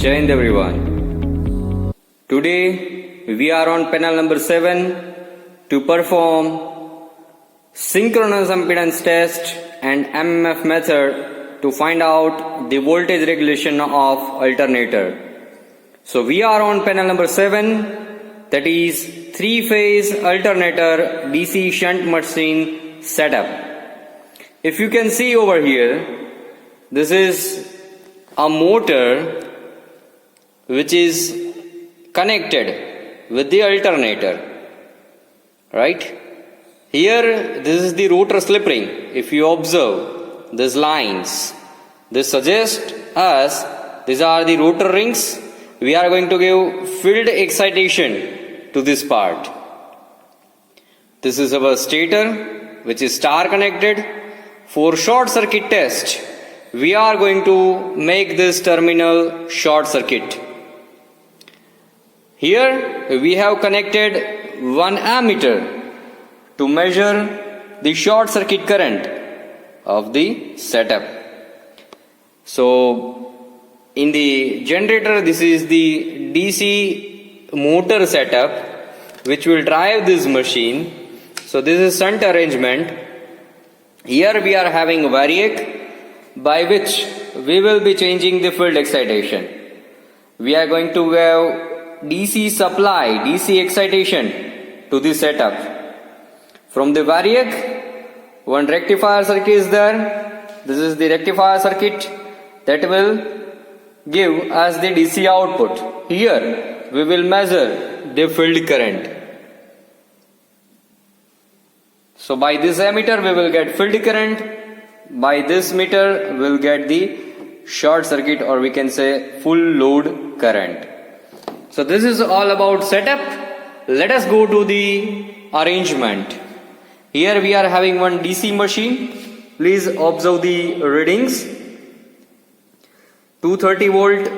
Jai Hind everyone. Today we are on panel number 7 to perform synchronous impedance test and MMF method to find out the voltage regulation of alternator. So we are on panel number 7, that is 3-phase alternator DC shunt machine setup. If you can see over here, this is a motor which is connected with the alternator, right? Here this is the rotor slip ring. If you observe these lines, this suggests us these are the rotor rings. We are going to give field excitation to this part. This is our stator which is star connected. For short circuit test, we are going to make this terminal short circuit. Here we have connected one ammeter to measure the short circuit current of the setup. So in the generator, this is the DC motor setup which will drive this machine. So this is shunt arrangement. Here we are having a variac by which we will be changing the field excitation. We are going to have DC supply, DC excitation to this setup. From the variac, one rectifier circuit is there. This is the rectifier circuit that will give us the DC output. Here we will measure the field current. So by this ammeter we will get field current. By this meter we will get the short circuit, or we can say full load current. So this is all about setup. Let us go to the arrangement. Here we are having one DC machine. Please observe the readings. 230 volt,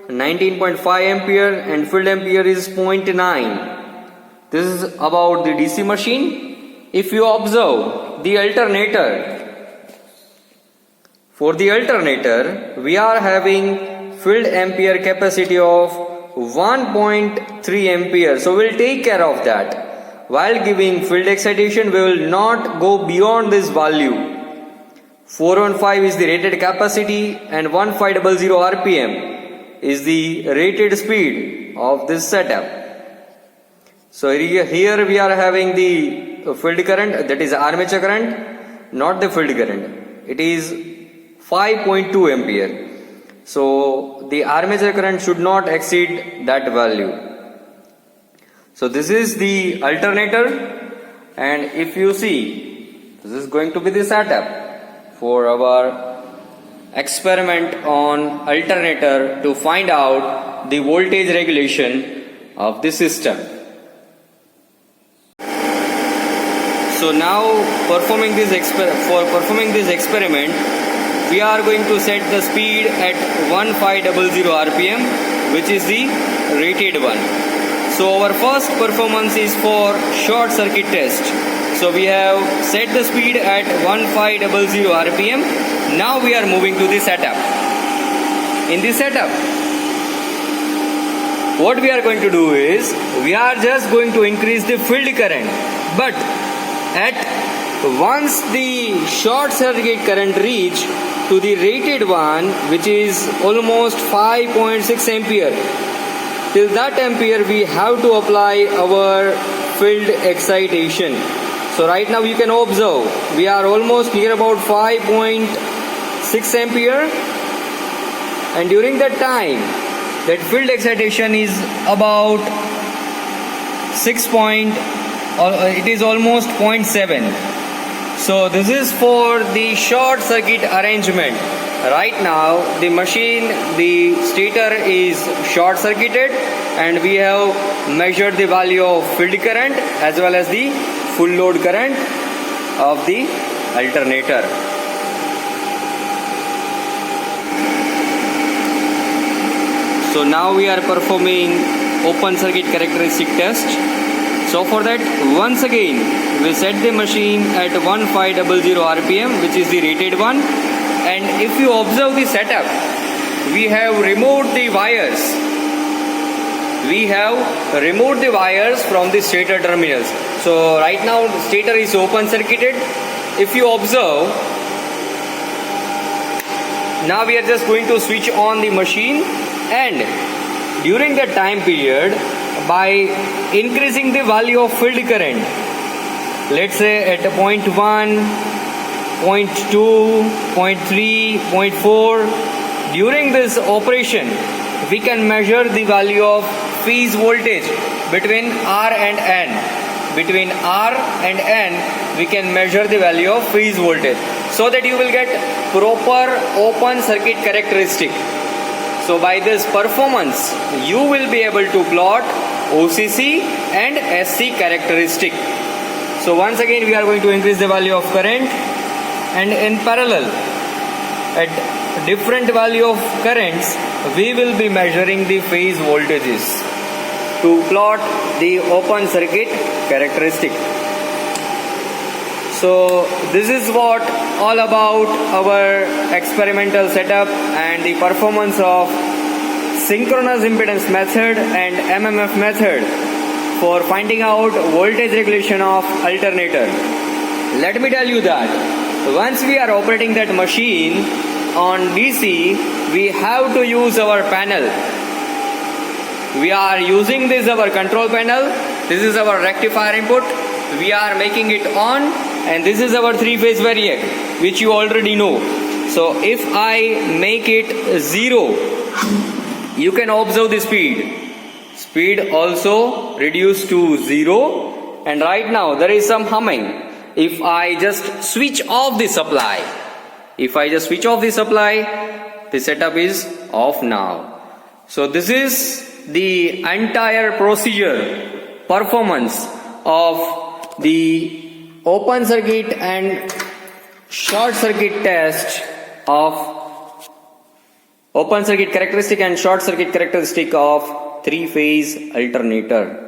19.5 ampere and field ampere is 0.9. This is about the DC machine. If you observe the alternator, for the alternator we are having field ampere capacity of 1.3 ampere. So we will take care of that. While giving field excitation, we will not go beyond this value. 415 is the rated capacity and 1500 RPM is the rated speed of this setup. So here we are having the field current, that is armature current, not the field current. It is 5.2 ampere. So the armature current should not exceed that value. So this is the alternator, and if you see, this is going to be the setup for our experiment on alternator to find out the voltage regulation of the system. So now performing this experiment, we are going to set the speed at 1500 RPM, which is the rated one. So our first performance is for short circuit test. So we have set the speed at 1500 RPM. Now we are moving to the setup. In the setup, what we are going to do is, we are just going to increase the field current. But once the short circuit current reach to the rated one, which is almost 5.6 ampere, till that ampere we have to apply our field excitation. So right now you can observe we are almost near about 5.6 ampere, and during that time that field excitation is about it is almost 0.7. So this is for the short circuit arrangement. Right now the machine, the stator is short circuited, and we have measured the value of field current as well as the full load current of the alternator. So now we are performing open circuit characteristic test. So for that, once again we set the machine at 1500 RPM, which is the rated one. And if you observe the setup, we have removed the wires. We have removed the wires from the stator terminals. So right now stator is open circuited. If you observe, now we are just going to switch on the machine, and during that time period, by increasing the value of field current, let's say at 0.1, 0.2, 0.3, 0.4, during this operation, we can measure the value of phase voltage between R and N. Between R and N, we can measure the value of phase voltage, so that you will get proper open circuit characteristic. So by this performance, you will be able to plot OCC and SC characteristic. So once again, we are going to increase the value of current, and in parallel, at different value of currents, we will be measuring the phase voltages to plot the open circuit characteristic. So this is what all about our experimental setup and the performance of synchronous impedance method and MMF method for finding out voltage regulation of alternator. Let me tell you that once we are operating that machine on DC, we have to use our panel. We are using this our control panel. This is our rectifier input. We are making it on, and this is our three-phase variac, which you already know. So if I make it 0, you can observe the speed. Speed also reduced to 0, and right now there is some humming. If I just switch off the supply, the setup is off now. So this is the entire procedure, performance of the open circuit and short circuit test of open circuit characteristic and short circuit characteristic of three-phase alternator.